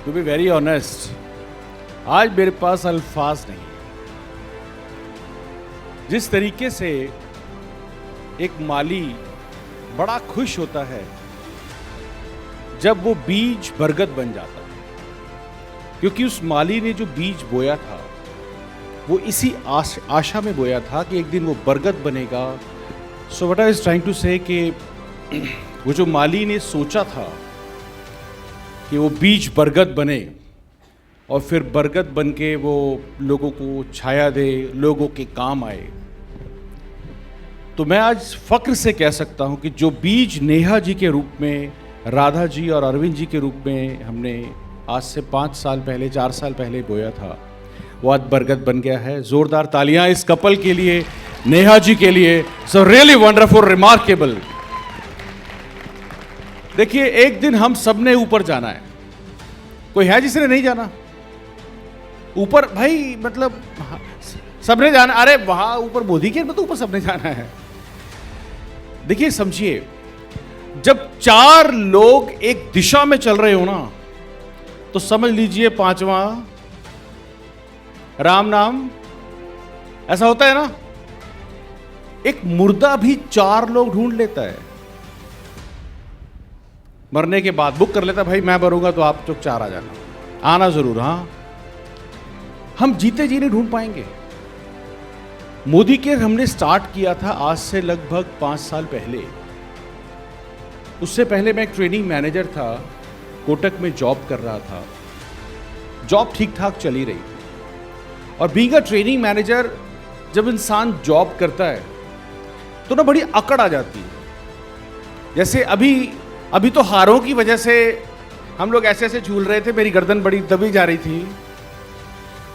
To be very honest, आज मेरे पास अल्फाज नहीं। जिस तरीके से एक माली बड़ा खुश होता है जब वो बीज बरगद बन जाता है, क्योंकि उस माली ने जो बीज बोया था वो इसी आशा में बोया था कि एक दिन वो बरगद बनेगा। So what I was trying to say कि वो जो माली ने सोचा था कि वो बीज बरगद बने और फिर बरगद बन के वो लोगों को छाया दे, लोगों के काम आए, तो मैं आज फक्र से कह सकता हूं कि जो बीज नेहा जी के रूप में, राधा जी और अरविंद जी के रूप में हमने आज से 5 साल पहले, 4 साल पहले बोया था, वो आज बरगद बन गया है। जोरदार तालियां इस कपल के लिए, नेहा जी के लिए। So really wonderful, remarkable. देखिए, एक दिन हम सबने ऊपर जाना है। कोई है जिसने नहीं जाना ऊपर? भाई मतलब सबने जाना। अरे वहां ऊपर मोदी के मतलब ऊपर सबने जाना है। देखिए, समझिए, जब 4 लोग एक दिशा में चल रहे हो ना, तो समझ लीजिए 5वां राम नाम। ऐसा होता है ना। एक मुर्दा भी 4 लोग ढूंढ लेता है मरने के बाद, बुक कर लेता है, भाई मैं मरूंगा तो आप लोग 4 आ जाना, आना जरूर। हाँ, हम जीते जी नहीं ढूंढ पाएंगे। मोदी केयर हमने स्टार्ट किया था आज से लगभग 5 साल पहले। उससे पहले मैं एक ट्रेनिंग मैनेजर था, कोटक में जॉब कर रहा था। जॉब ठीक ठाक चली रही थी, और बीइंग अ ट्रेनिंग मैनेजर जब इंसान जॉब करता है तो ना बड़ी अकड़ आ जाती है। जैसे अभी तो हारों की वजह से हम लोग ऐसे ऐसे झूल रहे थे, मेरी गर्दन बड़ी दबी जा रही थी।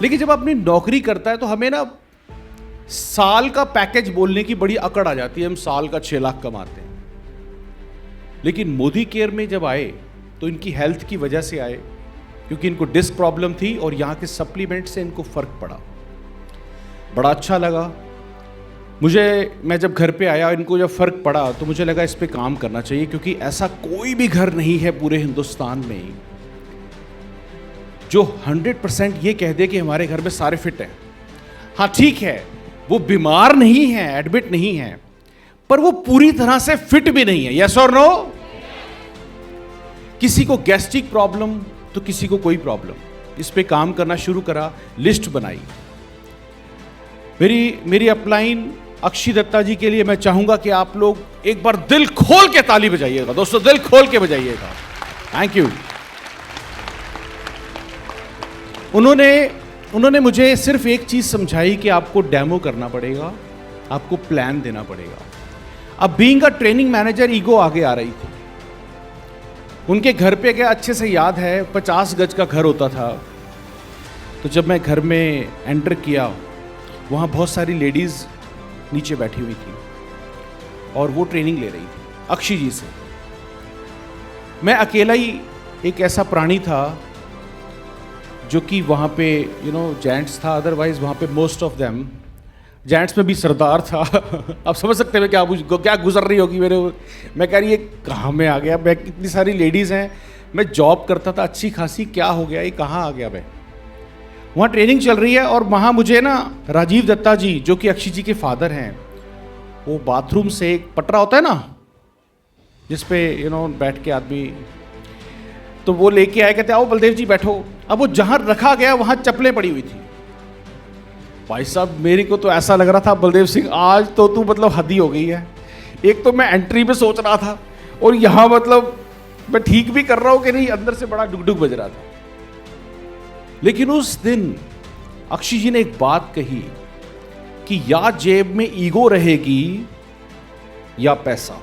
लेकिन जब अपनी नौकरी करता है तो हमें ना साल का पैकेज बोलने की बड़ी अकड़ आ जाती है। हम साल का 6 लाख कमाते हैं। लेकिन मोदी केयर में जब आए तो इनकी हेल्थ की वजह से आए, क्योंकि इनको डिस्क प्रॉब्लम थी और यहाँ के सप्लीमेंट से इनको फर्क पड़ा। बड़ा अच्छा लगा मुझे। मैं जब घर पे आया, इनको जब फर्क पड़ा तो मुझे लगा इस पे काम करना चाहिए, क्योंकि ऐसा कोई भी घर नहीं है पूरे हिंदुस्तान में जो 100% ये कह दे कि हमारे घर में सारे फिट हैं। हाँ ठीक है, वो बीमार नहीं है, एडमिट नहीं है, पर वो पूरी तरह से फिट भी नहीं है। यस और नो? किसी को गैस्ट्रिक प्रॉब्लम तो किसी को कोई प्रॉब्लम। इस पे काम करना शुरू करा, लिस्ट बनाई। मेरी अपलाइन अक्षी दत्ता जी के लिए मैं चाहूंगा कि आप लोग एक बार दिल खोल के ताली बजाइएगा। दोस्तों, दिल खोल के बजाइएगा। Thank you. उन्होंने मुझे सिर्फ एक चीज समझाई कि आपको डेमो करना पड़ेगा, आपको प्लान देना पड़ेगा। अब being a training manager ego आगे आ रही थी। उनके घर पे गया, अच्छे से याद है, 50 गज का घर होता था। तो जब मैं घर में एंटर किया, वहाँ बहुत सारी लेडीज़ नीचे बैठी हुई थी और वो ट्रेनिंग ले रही थी अक्षी जी से। मैं अकेला ही एक ऐसा प्राणी था जो कि वहाँ पे जेंट्स था। अदरवाइज वहाँ पे मोस्ट ऑफ देम, जेंट्स में भी सरदार था। आप समझ सकते हैं क्या गुजर रही होगी मेरे। मैं कह रही है कहाँ में आ गया मैं, कितनी सारी लेडीज़ हैं, मैं जॉब करता था अच्छी खासी, क्या हो गया, ये कहाँ आ गया मैं। वहाँ ट्रेनिंग चल रही है और वहाँ मुझे ना राजीव दत्ता जी, जो कि अक्षी जी के फादर हैं, वो बाथरूम से एक पटरा होता है ना जिसपे बैठ के आदमी, तो वो लेके आए, कहते आओ बलदेव जी बैठो। अब वो जहाँ रखा गया वहाँ चप्पलें पड़ी हुई थी। भाई साहब, मेरे को तो ऐसा लग रहा था बलदेव सिंह आज तो तू मतलब हद ही हो गई है। एक तो मैं एंट्री में सोच रहा था और यहाँ मतलब मैं ठीक भी कर रहा हूँ कि नहीं, अंदर से बड़ा डुगडुग बज रहा था। लेकिन उस दिन अक्षी जी ने एक बात कही कि या जेब में ईगो रहेगी या पैसा।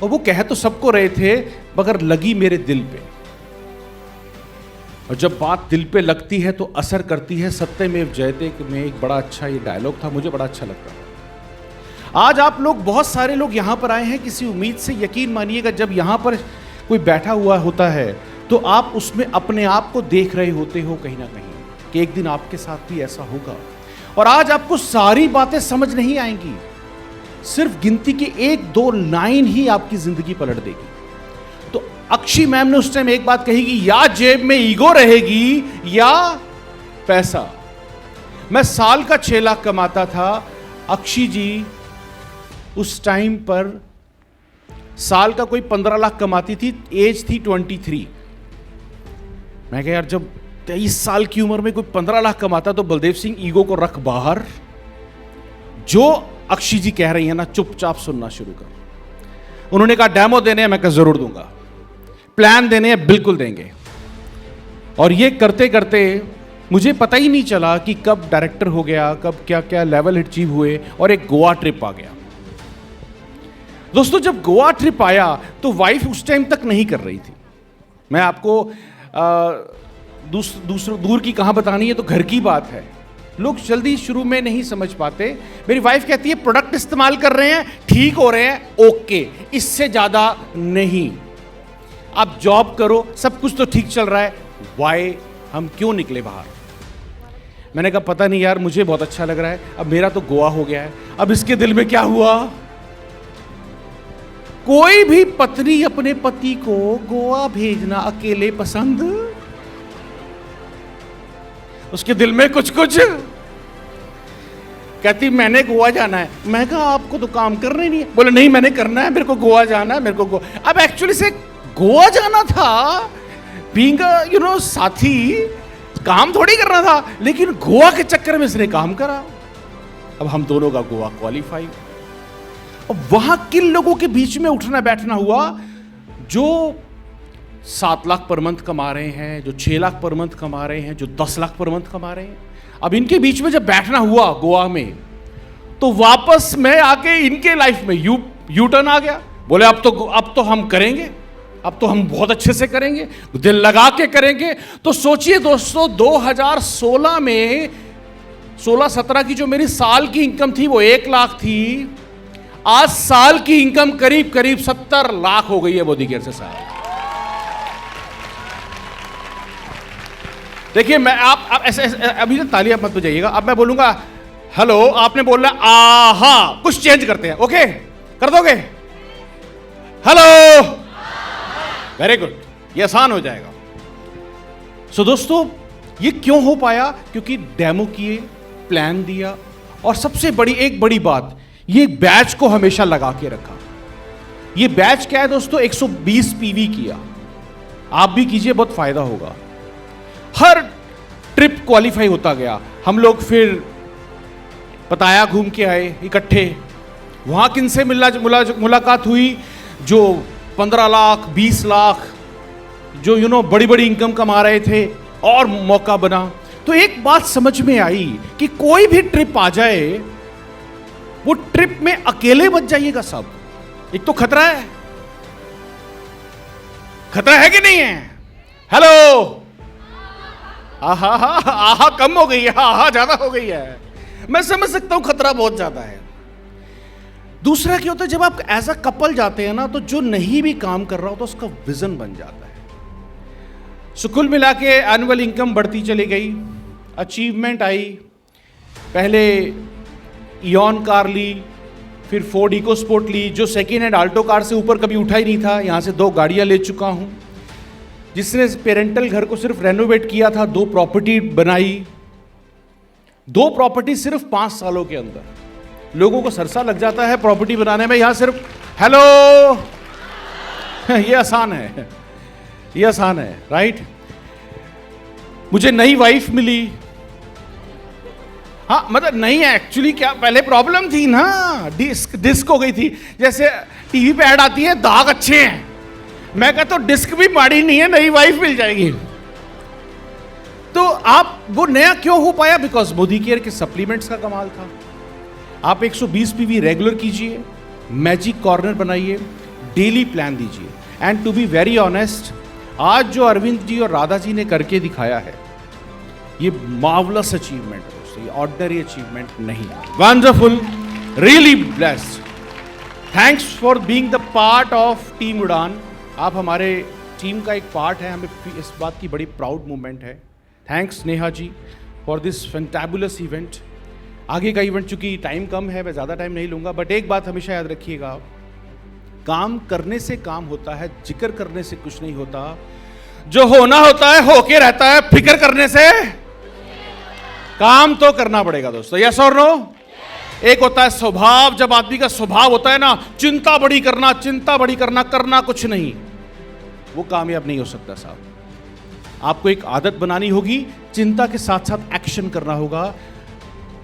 और वो कह तो सबको रहे थे, मगर लगी मेरे दिल पे। और जब बात दिल पे लगती है तो असर करती है। सत्यमेव जयते में एक बड़ा अच्छा ये डायलॉग था, मुझे बड़ा अच्छा लगता। आज आप लोग, बहुत सारे लोग यहां पर आए हैं किसी उम्मीद से। यकीन मानिएगा, जब यहां पर कोई बैठा हुआ होता है तो आप उसमें अपने आप को देख रहे होते हो कहीं ना कहीं कि एक दिन आपके साथ भी ऐसा होगा। और आज आपको सारी बातें समझ नहीं आएंगी, सिर्फ गिनती की 1-2 लाइन ही आपकी जिंदगी पलट देगी। तो अक्षी मैम ने उस टाइम एक बात कही कि या जेब में ईगो रहेगी या पैसा। मैं साल का 6 लाख कमाता था, अक्षी जी उस टाइम पर साल का कोई 15 लाख कमाती थी, एज थी 23। मैं कहा यार जब 23 साल की उम्र में कोई 15 लाख कमाता तो बलदेव सिंह ईगो को रख बाहर, जो अक्षी जी कह रही है ना चुपचाप सुनना शुरू कर। उन्होंने कहा डेमो देने हैं, मैं कहा जरूर दूंगा, प्लान देने हैं बिल्कुल देंगे। और ये करते करते मुझे पता ही नहीं चला कि कब डायरेक्टर हो गया, कब क्या क्या लेवल अचीव हुए, और एक गोवा ट्रिप आ गया। दोस्तों जब गोवा ट्रिप आया तो वाइफ उस टाइम तक नहीं कर रही थी। मैं आपको दूर की कहां बतानी है, तो घर की बात है, लोग जल्दी शुरू में नहीं समझ पाते। मेरी वाइफ कहती है प्रोडक्ट इस्तेमाल कर रहे हैं, ठीक हो रहे हैं, ओके, इससे ज्यादा नहीं, आप जॉब करो, सब कुछ तो ठीक चल रहा है, वाई हम क्यों निकले बाहर। मैंने कहा पता नहीं यार, मुझे बहुत अच्छा लग रहा है, अब मेरा तो गोवा हो गया है, अब इसके दिल में क्या हुआ। कोई भी पत्नी अपने पति को गोवा भेजना अकेले पसंद, उसके दिल में कुछ कुछ। कहती मैंने गोवा जाना है। मैं कहा आपको तो काम करना ही नहीं है। बोले नहीं मैंने करना है, मेरे को गोवा जाना है, मेरे को गोवा। अब एक्चुअली से गोवा जाना था, बीइंग साथी, काम थोड़ी करना था, लेकिन गोवा के चक्कर में इसने काम करा। अब हम दोनों का गोवा क्वालिफाई। अब वहां किन लोगों के बीच में उठना बैठना हुआ, जो 7 लाख पर मंथ कमा रहे हैं, जो 6 लाख पर मंथ कमा रहे हैं, जो 10 लाख पर मंथ कमा रहे हैं। अब इनके बीच में जब बैठना हुआ गोवा में, तो वापस में आके इनके लाइफ में यू टर्न आ गया। बोले अब तो हम करेंगे, अब तो हम बहुत अच्छे से करेंगे, दिल लगा के करेंगे। तो सोचिए दोस्तों, 2016 में 16-17 की जो मेरी साल की इनकम थी वो 1 लाख थी, आज साल की इनकम करीब करीब 70 लाख हो गई है मोदी केयर से साल। देखिए मैं आप ऐसे अभी से तालियां मत बजाइएगा। अब मैं बोलूंगा हेलो, आपने बोलना आहा, कुछ चेंज करते हैं, ओके कर दोगे? हेलो, वेरी गुड, ये आसान हो जाएगा। सो दोस्तों ये क्यों हो पाया? क्योंकि डेमो किए, प्लान दिया, और सबसे एक बड़ी बात, ये बैच को हमेशा लगा के रखा। ये बैच क्या है दोस्तों? 120 पीवी किया, आप भी कीजिए, बहुत फायदा होगा। हर ट्रिप क्वालिफाई होता गया। हम लोग फिर पताया घूम के आए इकट्ठे, वहां किनसे मुलाकात हुई, जो 15 लाख 20 लाख जो बड़ी बड़ी इनकम कमा रहे थे, और मौका बना। तो एक बात समझ में आई कि कोई भी ट्रिप आ जाए, वो ट्रिप में अकेले मत जाइएगा सब। एक तो खतरा है, खतरा है कि नहीं है? हेलो, आहा आहा कम हो गई है, आहा ज्यादा हो गई है। मैं समझ सकता हूं खतरा बहुत ज्यादा है। दूसरा क्या होता है, जब आप एज अ कपल जाते हैं ना, तो जो नहीं भी काम कर रहा होता उसका विजन बन जाता है। सो कुल मिला के एनुअल इनकम बढ़ती चली गई, अचीवमेंट आई। पहले इयॉन कार ली, फिर फोर्ड इको स्पोर्ट ली, जो सेकेंड हैंड आल्टो कार से ऊपर कभी उठा ही नहीं था। यहाँ से 2 गाड़ियाँ ले चुका हूँ। जिसने पेरेंटल घर को सिर्फ रेनोवेट किया था, 2 प्रॉपर्टी बनाई, 2 प्रॉपर्टी सिर्फ 5 सालों के अंदर। लोगों को सरसा लग जाता है प्रॉपर्टी बनाने में, यहाँ सिर्फ हेलो ये आसान है, ये आसान है, राइट। मुझे नई वाइफ मिली। हाँ मतलब नहीं है एक्चुअली, क्या पहले प्रॉब्लम थी ना, डिस्क हो गई थी। जैसे टीवी पे ऐड आती है दाग अच्छे हैं, मैं कहता हूं डिस्क भी माड़ी नहीं है, नई वाइफ मिल जाएगी। तो आप वो नया क्यों हो पाया? बिकॉज मोदी केयर के सप्लीमेंट्स का कमाल था। आप 120 पीवी रेगुलर कीजिए, मैजिक कॉर्नर बनाइए, डेली प्लान दीजिए। And to be very honest, आज जो अरविंद जी और राधा जी ने करके दिखाया है, ये मार्वलस अचीवमेंट है, ये ऑर्डिनरी अचीवमेंट नहीं है। Wonderful, really blessed. Thanks for being the part of team उड़ान। आप हमारे टीम का एक पार्ट है, हमें इस बात की बड़ी प्राउड मोमेंट है। Thanks Neha ji for this fantabulous event. आगे का इवेंट चूंकि टाइम कम है, मैं ज़्यादा टाइम नहीं लूँगा, बट एक बात हमेशा याद रखिएगा, काम करने से काम होता है, जिक्र करने से कुछ नहीं होता। जो होना होता है होके रहता है, फिक्र करने से काम तो करना पड़ेगा दोस्तों। यस और नो? एक होता है स्वभाव, जब आदमी का स्वभाव होता है ना चिंता बड़ी करना, करना कुछ नहीं, वो कामयाब नहीं हो सकता साहब। आपको एक आदत बनानी होगी, चिंता के साथ साथ एक्शन करना होगा।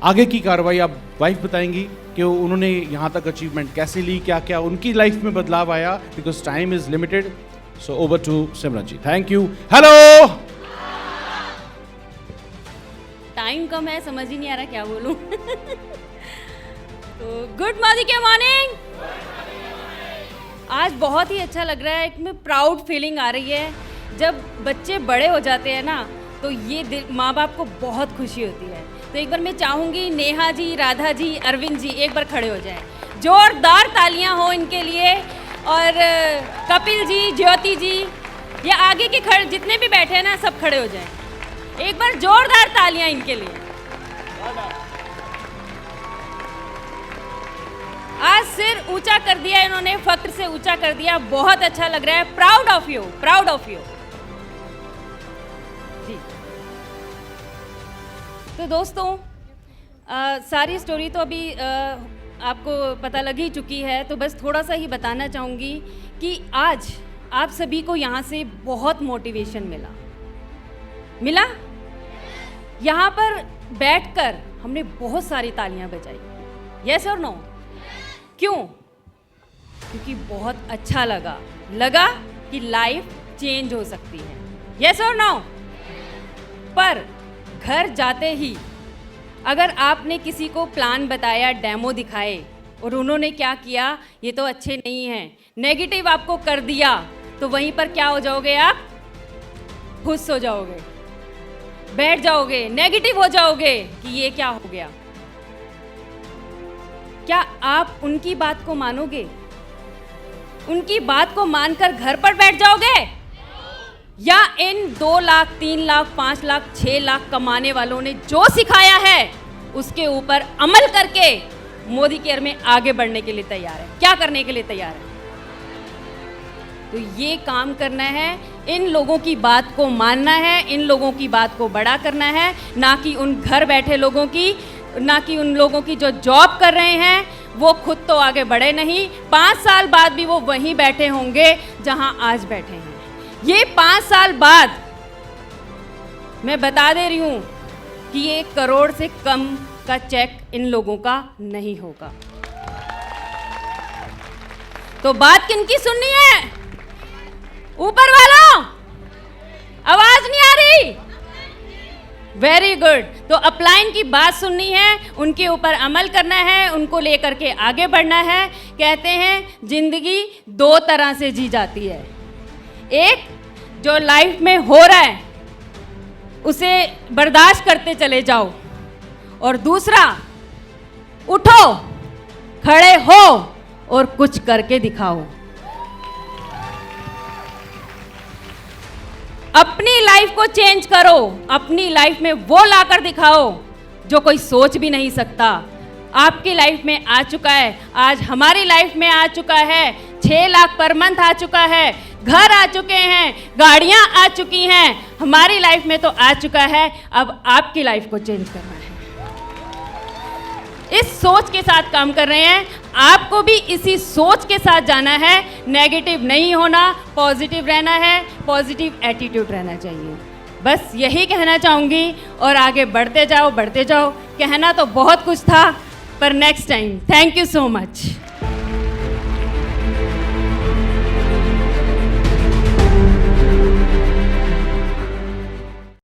आगे की कार्रवाई आप वाइफ बताएंगी कि उन्होंने यहाँ तक अचीवमेंट कैसे ली, क्या क्या उनकी लाइफ में बदलाव आया, because time is limited. So over to Simran ji, thank you. Hello. Time कम है, समझ ही नहीं आ रहा क्या बोलूं। तो गुड मॉर्निंग। आज बहुत ही अच्छा लग रहा है, एक में प्राउड फीलिंग आ रही है। जब बच्चे बड़े हो जाते हैं ना तो ये माँ बाप को बहुत खुशी होती है। तो एक बार मैं चाहूँगी नेहा जी, राधा जी, अरविंद जी एक बार खड़े हो जाएं, जोरदार तालियां हो इनके लिए। और कपिल जी, ज्योति जी, ये आगे के खड़े जितने भी बैठे हैं ना सब खड़े हो जाएं, एक बार जोरदार तालियां इनके लिए। आज सिर ऊंचा कर दिया इन्होंने, फक्र से ऊंचा कर दिया, बहुत अच्छा लग रहा है। Proud of you, proud of you जी। तो दोस्तों सारी स्टोरी तो अभी आपको पता लग ही चुकी है, तो बस थोड़ा सा ही बताना चाहूँगी कि आज आप सभी को यहाँ से बहुत मोटिवेशन मिला। यहाँ पर बैठकर हमने बहुत सारी तालियां बजाई। यस और नो? क्यों? क्योंकि बहुत अच्छा लगा कि लाइफ चेंज हो सकती है। यस और नो? पर घर जाते ही अगर आपने किसी को प्लान बताया, डेमो दिखाए और उन्होंने क्या किया, ये तो अच्छे नहीं हैं, नेगेटिव आपको कर दिया, तो वहीं पर क्या हो जाओगे आप? खुश हो जाओगे, बैठ जाओगे, नेगेटिव हो जाओगे कि ये क्या हो गया। क्या आप उनकी बात को मानोगे? उनकी बात को मानकर घर पर बैठ जाओगे? या इन 2 लाख, 3 लाख, 5 लाख, 6 लाख कमाने वालों ने जो सिखाया है उसके ऊपर अमल करके मोदी केयर में आगे बढ़ने के लिए तैयार है? क्या करने के लिए तैयार है? तो ये काम करना है, इन लोगों की बात को मानना है, इन लोगों की बात को बड़ा करना है, ना कि उन घर बैठे लोगों की, ना कि उन लोगों की जो जॉब कर रहे हैं। वो खुद तो आगे बढ़े नहीं, 5 साल बाद भी वो वहीं बैठे होंगे जहां आज बैठे हैं। ये 5 साल बाद मैं बता दे रही हूं कि 1 करोड़ से कम का चेक इन लोगों का नहीं होगा। तो बात किनकी सुननी है? ऊपर वालों, आवाज नहीं आ रही? Very good. तो अपलाइन की बात सुननी है, उनके ऊपर अमल करना है, उनको लेकर के आगे बढ़ना है। कहते हैं जिंदगी 2 तरह से जी जाती है, एक जो लाइफ में हो रहा है उसे बर्दाश्त करते चले जाओ, और दूसरा उठो, खड़े हो और कुछ करके दिखाओ। अपनी लाइफ को चेंज करो, अपनी लाइफ में वो लाकर दिखाओ जो कोई सोच भी नहीं सकता। आपकी लाइफ में आ चुका है, आज हमारी लाइफ में आ चुका है, 6 लाख पर मंथ आ चुका है, घर आ चुके हैं, गाड़ियां आ चुकी हैं, हमारी लाइफ में तो आ चुका है। अब आपकी लाइफ को चेंज करना है, इस सोच के साथ काम कर रहे हैं। आपको भी इसी सोच के साथ जाना है, नेगेटिव नहीं होना, पॉजिटिव रहना है, पॉजिटिव एटीट्यूड रहना चाहिए। बस यही कहना चाहूँगी और आगे बढ़ते जाओ। कहना तो बहुत कुछ था, पर next time. Thank you so much.